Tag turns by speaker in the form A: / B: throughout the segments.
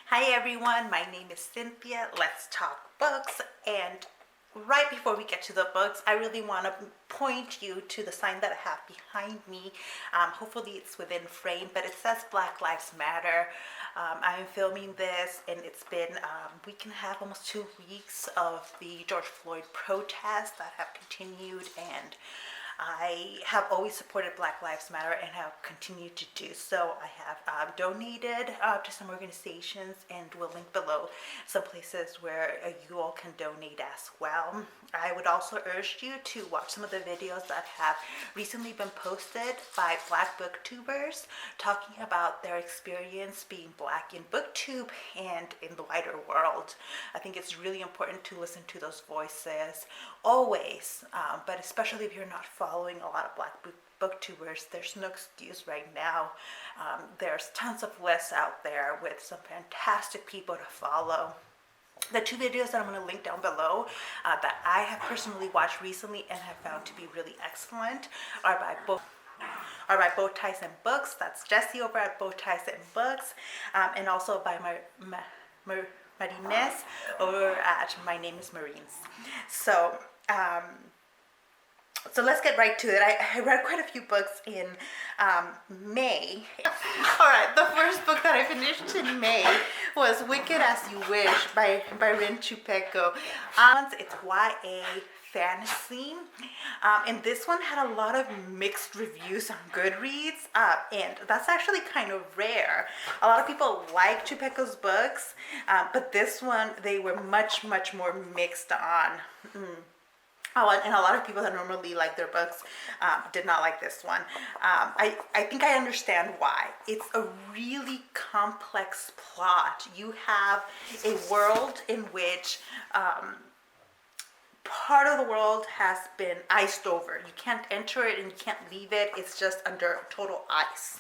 A: Hi everyone, my name is Cynthia. Let's talk books. And right before we get to the books, I really want to point you to the sign that I have behind me. Hopefully it's within frame, but it says Black Lives Matter. I'm filming this and it's been a week and a half, almost 2 weeks of the George Floyd protests that have continued, and I have always supported Black Lives Matter and have continued to do so. I have donated to some organizations, and will link below some places where you all can donate as well. I would also urge you to watch some of the videos that have recently been posted by Black booktubers talking about their experience being Black in booktube and in the wider world. I think it's really important to listen to those voices always, but especially if you're not following a lot of Black booktubers, there's no excuse right now. There's tons of lists out there with some fantastic people to follow. The two videos that I'm going to link down below that I have personally watched recently and have found to be really excellent are by Bow Ties and Books. That's Jessie over at Bow Ties and Books, and also by Marines over at My Name is Marines. So let's get right to it. I read quite a few books in May. All right, the first book that I finished in May was Wicked As You Wish by Chupeco. It's YA fantasy, and this one had a lot of mixed reviews on Goodreads, and that's actually kind of rare. A lot of people like Chupeco's books, but this one they were much more mixed on. And a lot of people that normally like their books did not like this one. I think I understand why. It's a really complex plot. You have a world in which part of the world has been iced over. You can't enter it and you can't leave it. It's just under total ice.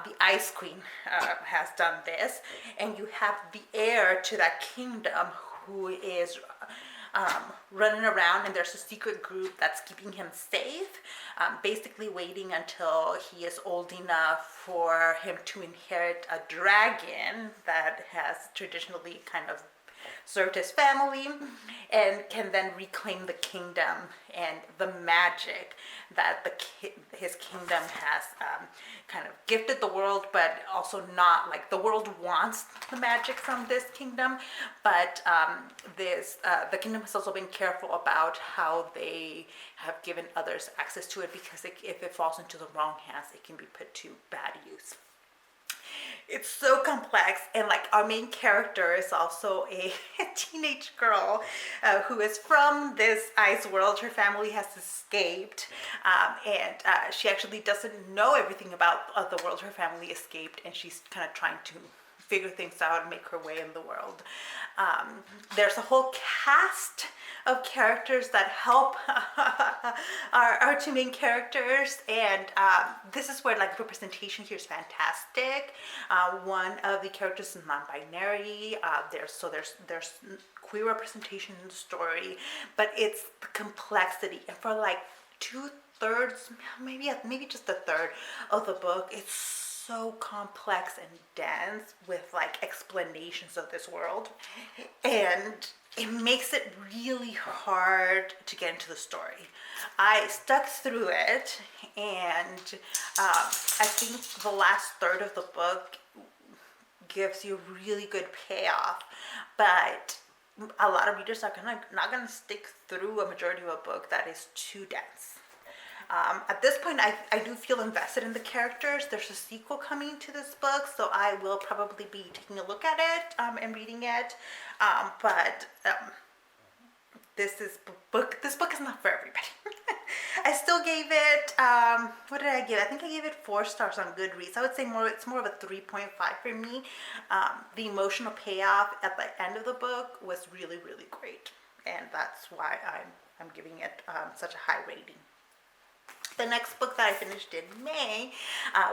A: The Ice Queen has done this, and you have the heir to that kingdom who is running around, and there's a secret group that's keeping him safe, basically waiting until he is old enough for him to inherit a dragon that has traditionally kind of served his family, and can then reclaim the kingdom and the magic that his kingdom has kind of gifted the world, but also not like the world wants the magic from this kingdom, but the kingdom has also been careful about how they have given others access to it, because if it falls into the wrong hands, it can be put to bad use. It's so complex, and like our main character is also a teenage girl who is from this ice world. Her family has escaped, and she actually doesn't know everything about the world her family escaped, and she's kind of trying to figure things out and make her way in the world. There's a whole cast of characters that help our two main characters, and this is where like representation here is fantastic. One of the characters is non-binary. There's queer representation in the story, but it's the complexity, and for like 2/3, maybe just a third of the book, it's so complex and dense with like explanations of this world, and it makes it really hard to get into the story. I stuck through it, and I think the last third of the book gives you really good payoff, but a lot of readers are not gonna stick through a majority of a book that is too dense. At this point, I do feel invested in the characters. There's a sequel coming to this book, so I will probably be taking a look at it and reading it. But this book is not for everybody. I still gave it, what did I give? I think I gave it 4 stars on Goodreads. I would say it's more of a 3.5 for me. The emotional payoff at the end of the book was really great, and that's why I'm giving it such a high rating. The next book that I finished in May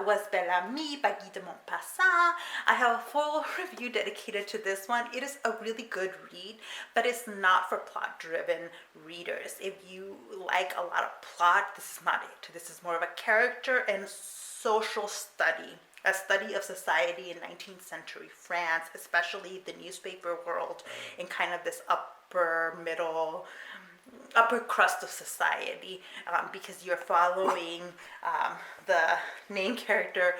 A: was Bel Ami by Guy de Maupassant. I have a full review dedicated to this one. It is a really good read, but it's not for plot-driven readers. If you like a lot of plot, this is not it. This is more of a character and social study a study of society in 19th century France, especially the newspaper world, in kind of this upper crust of society, because you're following the main character,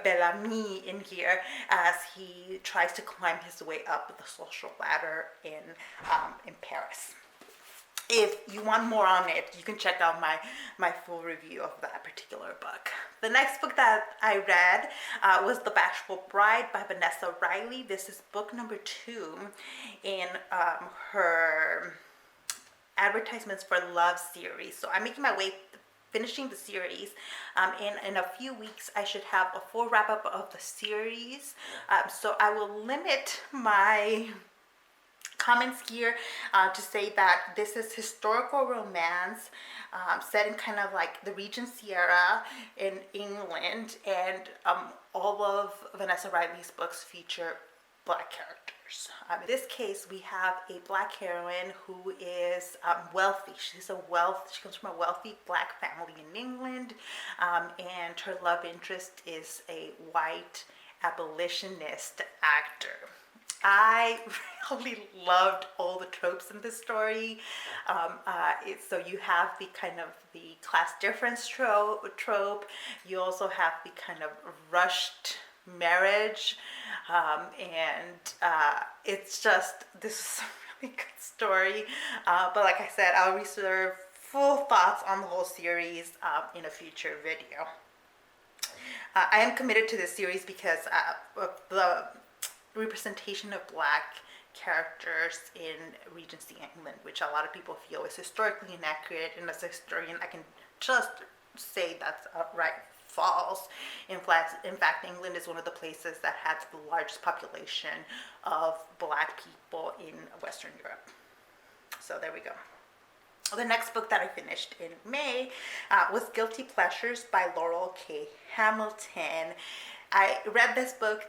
A: Bel Ami, in here as he tries to climb his way up the social ladder in Paris. If you want more on it, you can check out my full review of that particular book. The next book that I read was The Bashful Bride by Vanessa Riley. This is book number 2 in her advertisements for love series. So I'm making my way finishing the series. In a few weeks I should have a full wrap-up of the series. So I will limit my comments here to say that this is historical romance set in kind of like the Regency era in England, and all of Vanessa Riley's books feature Black characters. In this case, we have a Black heroine who is wealthy. She comes from a wealthy Black family in England, and her love interest is a white abolitionist actor. I really loved all the tropes in this story. So you have the kind of the class difference trope. You also have the kind of rushed marriage, it's just, this is a really good story. But like I said, I'll reserve full thoughts on the whole series in a future video. I am committed to this series because of the representation of Black characters in Regency England, which a lot of people feel is historically inaccurate, and as a historian I can just say that's outright false. In fact, England is one of the places that has the largest population of Black people in Western Europe. So there we go. The next book that I finished in May was Guilty Pleasures by Laurell K. Hamilton. I read this book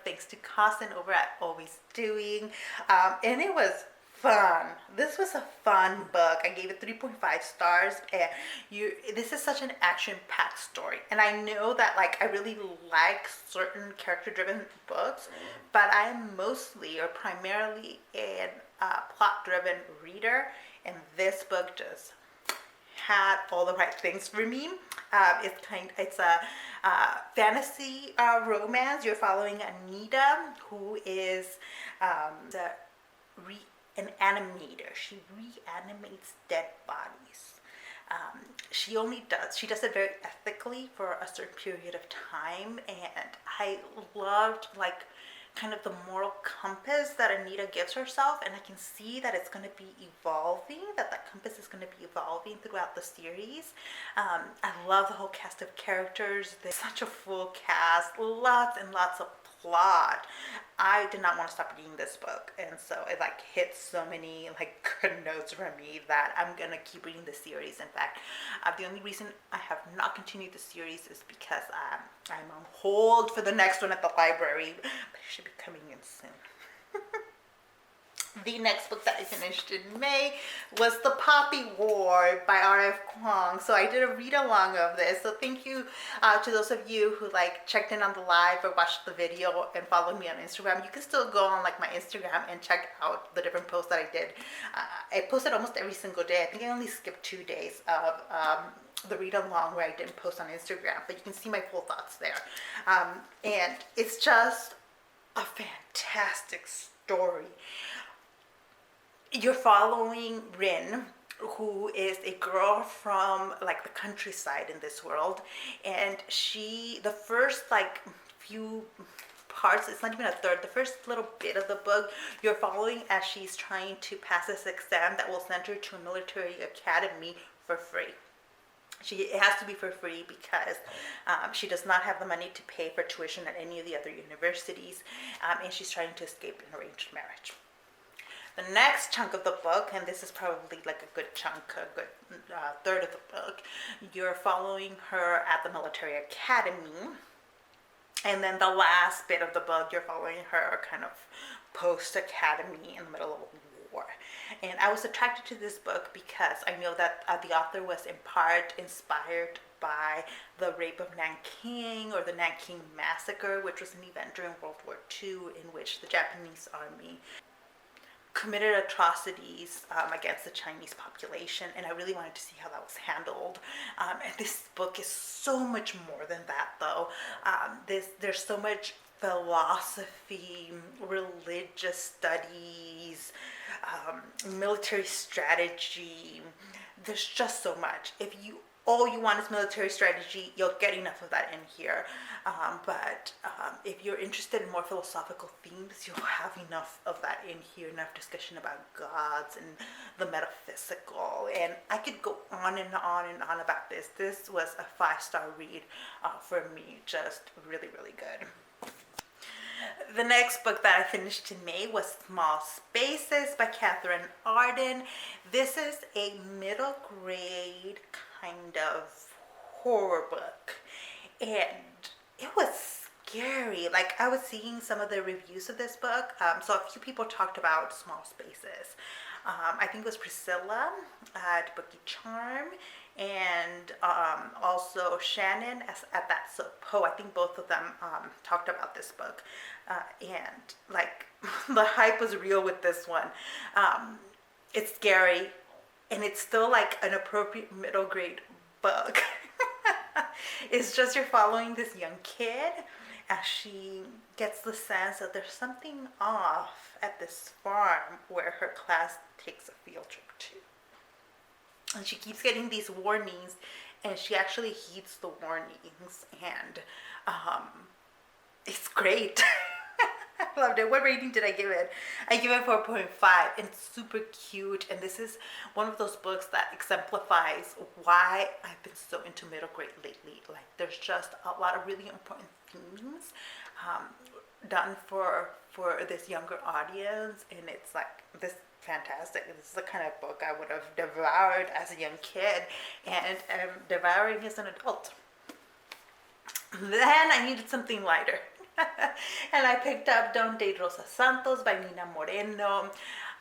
A: thanks to Cousin over at Always Doing, and it was fun. This was a fun book. I gave it 3.5 stars, and this is such an action-packed story. And I know that I really like certain character-driven books, but I am mostly or primarily a plot-driven reader, and this book just had all the right things for me. It's a fantasy romance. You're following Anita, who is an animator. She reanimates dead bodies. She does it very ethically for a certain period of time, and I loved kind of the moral compass that Anita gives herself, and I can see that it's going to be evolving, that compass is going to be evolving throughout the series. I love the whole cast of characters. There's such a full cast, lots and lots of plot. I did not want to stop reading this book, and so it hit so many good notes for me that I'm gonna keep reading the series. In fact, the only reason I have not continued the series is because I'm on hold for the next one at the library, but it should be coming in soon. The next book that I finished in May was The Poppy War by R.F. Kuang. So I did a read-along of this. So thank you to those of you who checked in on the live or watched the video and followed me on Instagram. You can still go on my Instagram and check out the different posts that I did. I posted almost every single day. I think I only skipped 2 days of the read-along where I didn't post on Instagram, but you can see my full thoughts there. And it's just a fantastic story. You're following Rin, who is a girl from the countryside in this world, and the first few parts, it's not even a third, the first little bit of the book, you're following as she's trying to pass this exam that will send her to a military academy for free. It has to be for free because she does not have the money to pay for tuition at any of the other universities, and she's trying to escape an arranged marriage. The next chunk of the book, and this is probably a good chunk, a good third of the book, you're following her at the military academy. And then the last bit of the book, you're following her kind of post-academy in the middle of a before. And I was attracted to this book because I know that the author was in part inspired by the rape of Nanking, or the Nanking Massacre, which was an event during World War II in which the Japanese army committed atrocities against the Chinese population, and I really wanted to see how that was handled. And this book is so much more than that, though. There's so much philosophy, religious studies, military strategy. There's just so much. If all you want is military strategy, you'll get enough of that in here. But if you're interested in more philosophical themes, you'll have enough of that in here, enough discussion about gods and the metaphysical. And I could go on and on and on about this. This was a 5-star read for me, just really, really good. The next book that I finished in May was Small Spaces by Katherine Arden. This is a middle grade kind of horror book, and it was scary. Like, I was seeing some of the reviews of this book. So a few people talked about Small Spaces. I think it was Priscilla at Bookie Charm, and also Shannon at That So Poe. I think both of them talked about this book. And like, the hype was real with this one. It's scary, and it's still like an appropriate middle grade book. It's just you're following this young kid as she gets the sense that there's something off at this farm where her class takes a field trip to. And she keeps getting these warnings, and she actually heeds the warnings, and it's great. I loved it. What rating did I give it? I give it 4.5. It's super cute, and this is one of those books that exemplifies why I've been so into middle grade lately. Like, there's just a lot of really important themes done for this younger audience, and it's like this fantastic. This is the kind of book I would have devoured as a young kid, and I'm devouring as an adult. Then I needed something lighter. And I picked up Donne de Rosa Santos by Nina Moreno.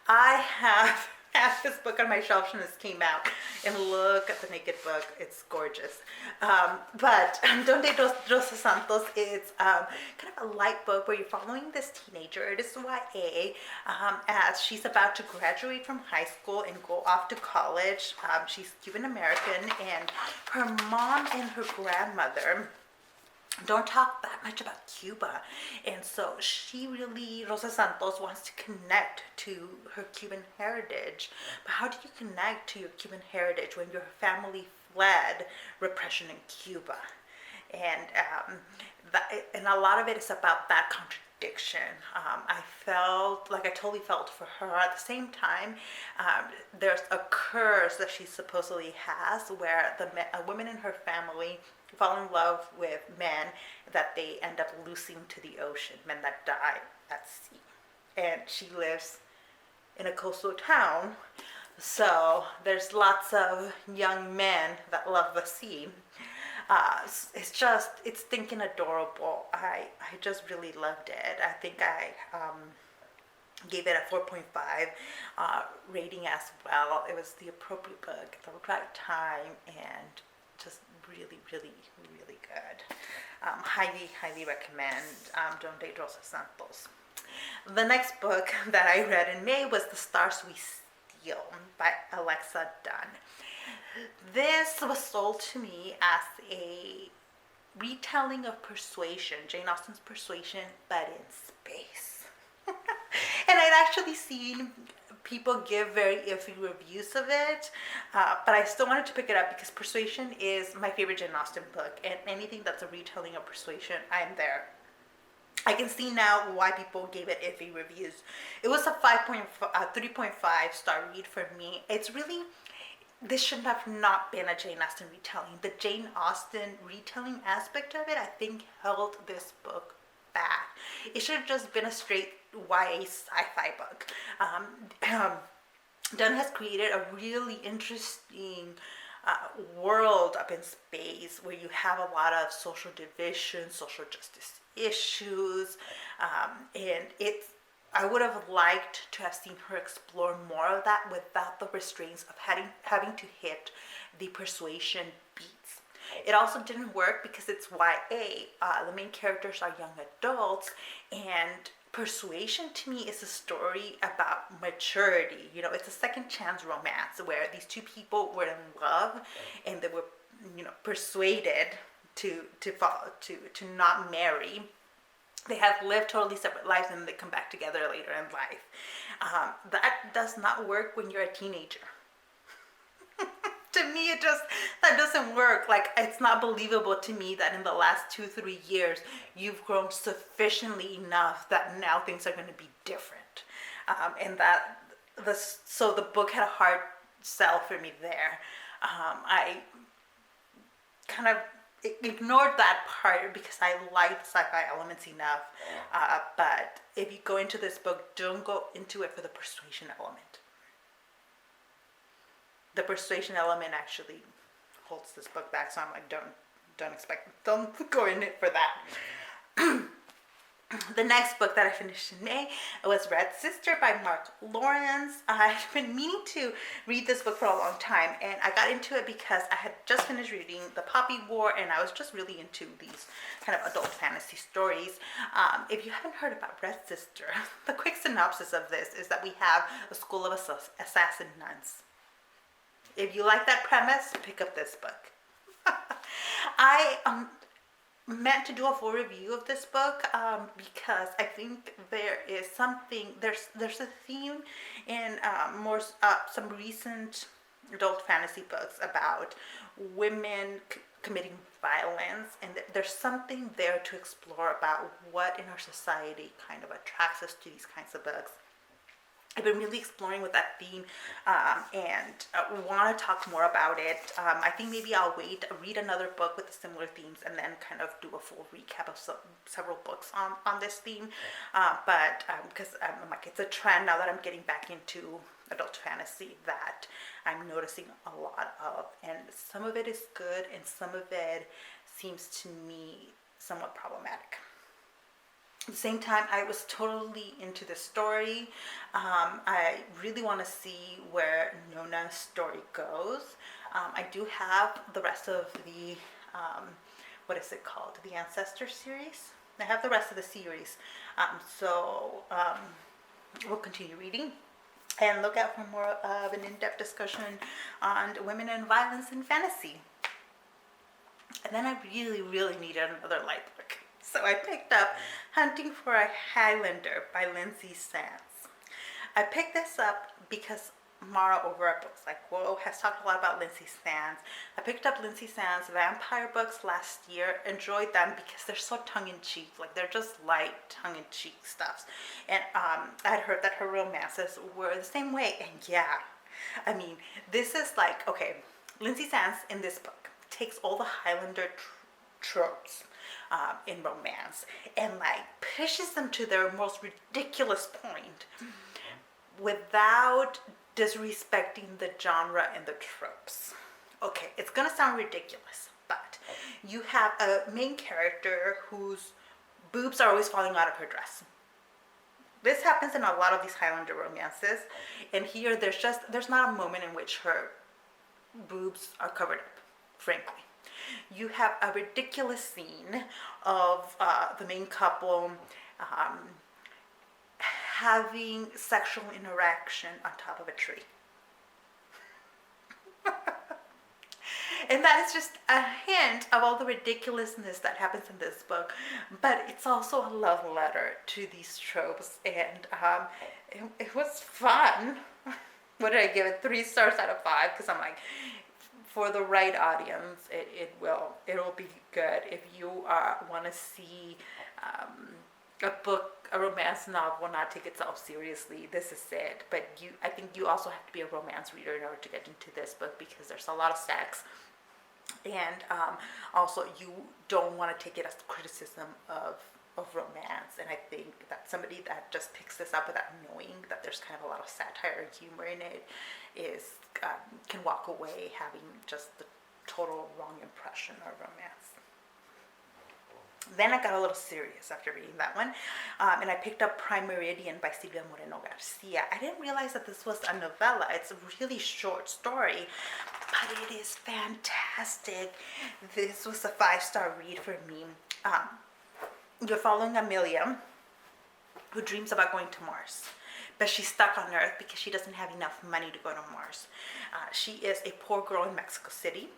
A: I have had this book on my shelf since it came out, and look at the naked book. It's gorgeous. But Donne de Rosa Santos is kind of a light book where you're following this teenager. It is YA, as she's about to graduate from high school and go off to college. She's Cuban American, and her mom and her grandmother don't talk that much about Cuba, and so Rosa Santos wants to connect to her Cuban heritage. But how do you connect to your Cuban heritage when your family fled repression in Cuba? And and a lot of it is about that contradiction. I felt like I totally felt for her. At the same time, there's a curse that she supposedly has, where women in her family fall in love with men that they end up losing to the ocean, men that die at sea. And she lives in a coastal town, so there's lots of young men that love the sea. It's thinking adorable. I just really loved it. I think I gave it a 4.5 rating as well. It was the appropriate book at the right time, and just really, really, really good. Highly recommend Donne de Rosa Santos. The next book that I read in May was The Stars We Steal by Alexa Donne. This was sold to me as a retelling of Persuasion, Jane Austen's Persuasion, but in space. And I'd actually seen people give very iffy reviews of it, but I still wanted to pick it up because Persuasion is my favorite Jane Austen book, and anything that's a retelling of Persuasion, I'm there. I can see now why people gave it iffy reviews. It was a 3.5 star read for me. It's really, this should have not been a Jane Austen retelling. The Jane Austen retelling aspect of it, I think, held this book back. It should have just been a straight YA sci-fi book. Donne has created a really interesting world up in space where you have a lot of social division, social justice issues, and I would have liked to have seen her explore more of that without the restraints of having to hit the persuasion beats. It also didn't work because it's YA. The main characters are young adults, and persuasion to me is a story about maturity. You know, it's a second chance romance where these two people were in love and they were, persuaded to not marry. They have lived totally separate lives and they come back together later in life. That does not work when you're a teenager. To me, that doesn't work. Like, it's not believable to me that in the last 2-3 years you've grown sufficiently enough that now things are going to be different. And that so the book had a hard sell for me there. I kind of ignored that part because I liked sci-fi elements enough. But if you go into this book, don't go into it for the persuasion element. The persuasion element actually holds this book back, so I'm like, don't go in it for that. The next book that I finished in May was Red Sister by Mark Lawrence. I've been meaning to read this book for a long time, and I got into it because I had just finished reading The Poppy War, and I was just really into these kind of adult fantasy stories. If you haven't heard about Red Sister, the quick synopsis of this is that we have a school of assassin nuns. If you like that premise, pick up this book. I meant to do a full review of this book because I think there is something, there's a theme in some recent adult fantasy books about women committing violence, and there's something there to explore about what in our society kind of attracts us to these kinds of books. I've been really exploring with that theme and want to talk more about it. I think maybe I'll read another book with the similar themes, and then kind of do a full recap of several books on this theme. But because I'm like, it's a trend now that I'm getting back into adult fantasy that I'm noticing a lot of. And some of it is good, and some of it seems to me somewhat problematic. At the same time, I was totally into the story. I really want to see where Nona's story goes. I do have the rest of the, what is it called? The Ancestor series. I have the rest of the series. So we'll continue reading and look out for more of an in-depth discussion on women and violence in fantasy. And then I really, really needed another light book. So I picked up Hunting for a Highlander by Lynsay Sands. I picked this up because Mara over at Books Like Whoa has talked a lot about Lynsay Sands. I picked up Lynsay Sands' vampire books last year, enjoyed them because they're so tongue-in-cheek, like they're just light tongue-in-cheek stuffs. And I had heard that her romances were the same way, and yeah, I mean, this is like, okay, Lynsay Sands in this book takes all the Highlander tropes in romance and like pushes them to their most ridiculous point without disrespecting the genre and the tropes. Okay, it's gonna sound ridiculous, but you have a main character whose boobs are always falling out of her dress. This happens in a lot of these Highlander romances, and here there's not a moment in which her boobs are covered up, frankly. You have a ridiculous scene of the main couple having sexual interaction on top of a tree. And that is just a hint of all the ridiculousness that happens in this book. But it's also a love letter to these tropes, and it was fun. What did I give it? 3 stars out of 5, because I'm like, for the right audience, it will be good. If you want to see a romance novel not take itself seriously, this is it. But I think you also have to be a romance reader in order to get into this book, because there's a lot of sex, and also you don't want to take it as criticism of romance. And I think that somebody that just picks this up without knowing that there's kind of a lot of satire and humor in it can walk away having just the total wrong impression of romance. Then I got a little serious after reading that one, and I picked up Prime Meridian by Silvia Moreno-Garcia. I didn't realize that this was a novella. It's a really short story, but it is fantastic. This was a 5-star read for me. You're following Amelia, who dreams about going to Mars, but she's stuck on Earth because she doesn't have enough money to go to Mars. She is a poor girl in Mexico City.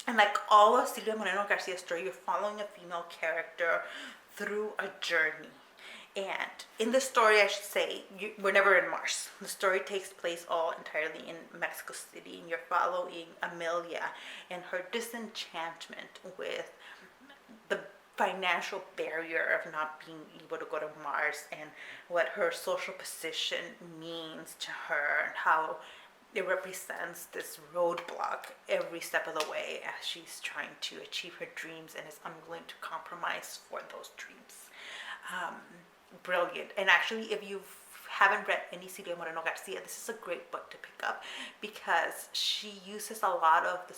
A: And like all of Silvia Moreno-Garcia's story, you're following a female character through a journey. And in the story, I should say, we're never in Mars. The story takes place all entirely in Mexico City, and you're following Amelia and her disenchantment with the financial barrier of not being able to go to Mars, and what her social position means to her, and how it represents this roadblock every step of the way as she's trying to achieve her dreams and is unwilling to compromise for those dreams. Brilliant. And actually, if you haven't read any Silvia Moreno-Garcia, this is a great book to pick up because she uses a lot of the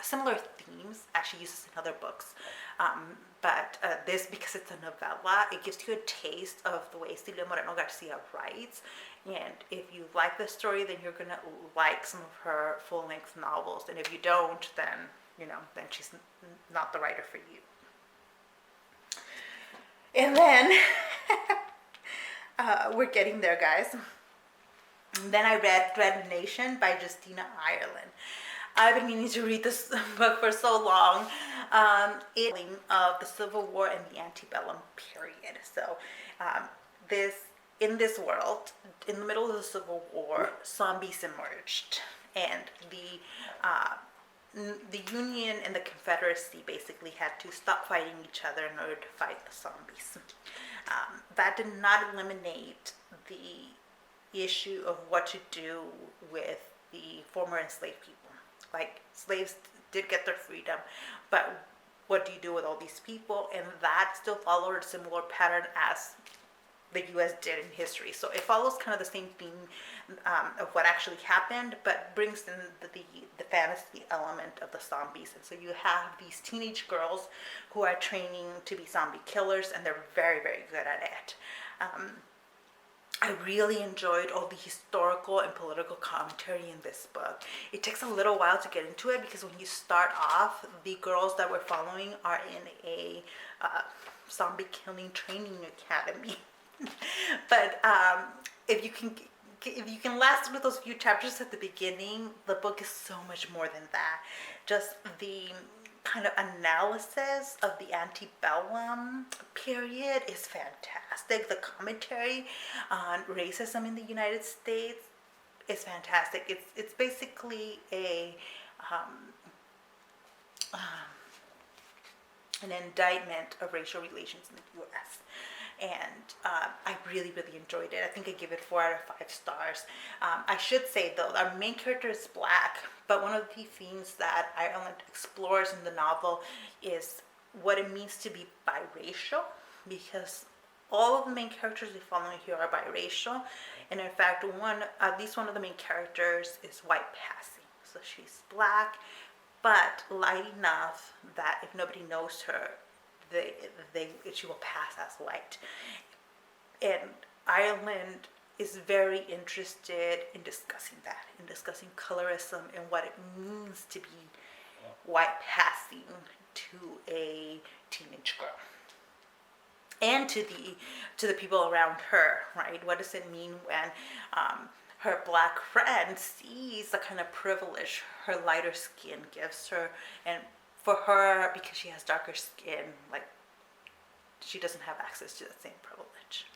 A: similar themes as she uses in other books. But this, because it's a novella, it gives you a taste of the way Silvia Moreno-Garcia writes. And if you like the story, then you're going to like some of her full-length novels. And if you don't, then, then she's not the writer for you. And then, we're getting there, guys. And then I read Dread Nation by Justina, Ireland. I've been meaning to read this book for so long. It's of the Civil War and the antebellum period. So, in this world, in the middle of the Civil War, zombies emerged, and the Union and the Confederacy basically had to stop fighting each other in order to fight the zombies. That did not eliminate the issue of what to do with the former enslaved people. Like, slaves did get their freedom, but what do you do with all these people? And that still followed a similar pattern as the U.S. did in history. So it follows kind of the same theme of what actually happened, but brings in the fantasy element of the zombies. And so you have these teenage girls who are training to be zombie killers, and they're very, very good at it. I really enjoyed all the historical and political commentary in this book. It takes a little while to get into it because when you start off, the girls that we're following are in a zombie killing training academy. But if you can last with those few chapters at the beginning, the book is so much more than that. Just the kind of analysis of the antebellum period is fantastic. The commentary on racism in the United States is fantastic. It's basically an indictment of racial relations in the U.S. And I really, really enjoyed it. I think I give it 4 out of 5 stars. I should say, though, our main character is black, but one of the themes that Ireland explores in the novel is what it means to be biracial, because all of the main characters we follow here are biracial. And in fact, at least one of the main characters is white passing. So she's black, but light enough that if nobody knows her, she will pass as white. And Ireland is very interested in discussing that, in discussing colorism and what it means to be white passing to a teenage girl, and to the people around her, right? What does it mean when her black friend sees the kind of privilege her lighter skin gives her, and for her, because she has darker skin, like, she doesn't have access to the same privilege.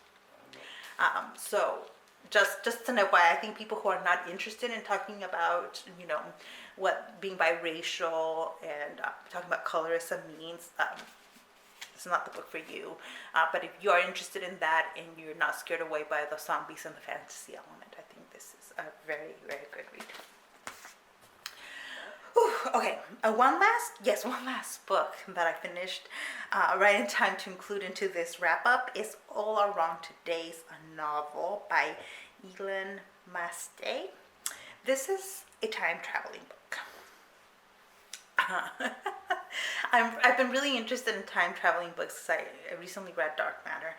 A: So just to know why I think people who are not interested in talking about, what being biracial and talking about colorism means, it's not the book for you. But if you are interested in that and you're not scared away by the zombies and the fantasy element, I think this is a very, very good read. Whew, okay, one last book that I finished right in time to include into this wrap-up is All Are Wrong Today's a novel by Elan Mastai. This is a time-traveling book. I've been really interested in time traveling books. I recently read Dark Matter.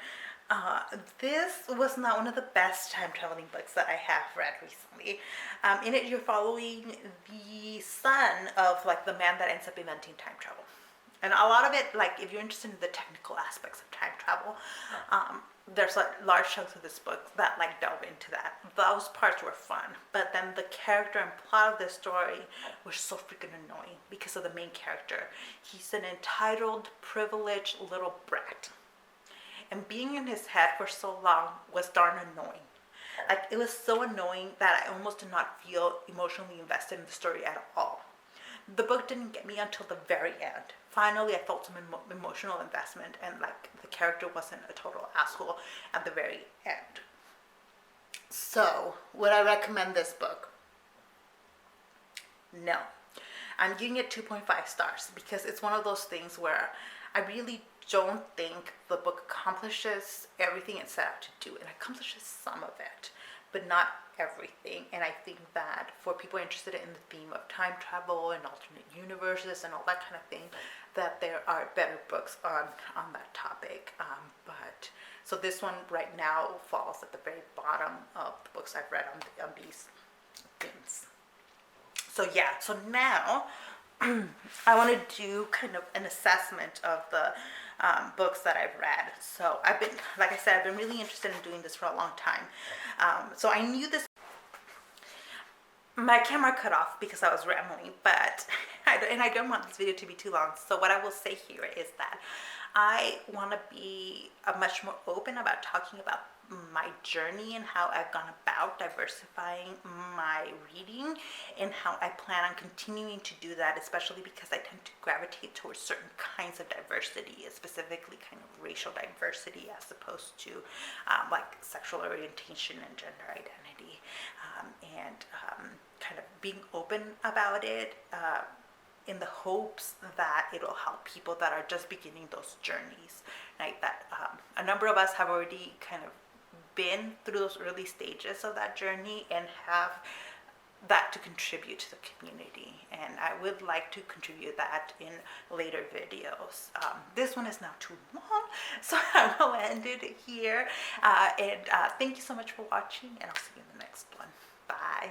A: This was not one of the best time traveling books that I have read recently. In it, you're following the son of like the man that ends up inventing time travel. And a lot of it, like if you're interested in the technical aspects of time travel, there's like large chunks of this book that like delve into that. Those parts were fun, but then the character and plot of the story were so freaking annoying because of the main character. He's an entitled, privileged little brat, and being in his head for so long was darn annoying. Like it was so annoying that I almost did not feel emotionally invested in the story at all. The book didn't get me until the very end. Finally, I felt some emotional investment, and like the character wasn't a total asshole at the very end. So, would I recommend this book? No. I'm giving it 2.5 stars because it's one of those things where I really don't think the book accomplishes everything it set out to do. It accomplishes some of it, but not everything. And I think that for people interested in the theme of time travel and alternate universes and all that kind of thing, that there are better books on that topic. But so this one right now falls at the very bottom of the books I've read on these things. So yeah, so now I want to do kind of an assessment of the books that I've read. So I've been, like I said, I've been really interested in doing this for a long time. So I knew this. My camera cut off because I was rambling, but I don't want this video to be too long. So what I will say here is that I want to be much more open about talking about my journey and how I've gone about diversifying my reading and how I plan on continuing to do that, especially because I tend to gravitate towards certain kinds of diversity, specifically kind of racial diversity as opposed to like sexual orientation and gender identity, and kind of being open about it in the hopes that it'll help people that are just beginning those journeys, right? That a number of us have already kind of been through those early stages of that journey and have that to contribute to the community, and I would like to contribute that in later videos. This one is now too long, so I will end it here, and thank you so much for watching, and I'll see you in the next one. Bye.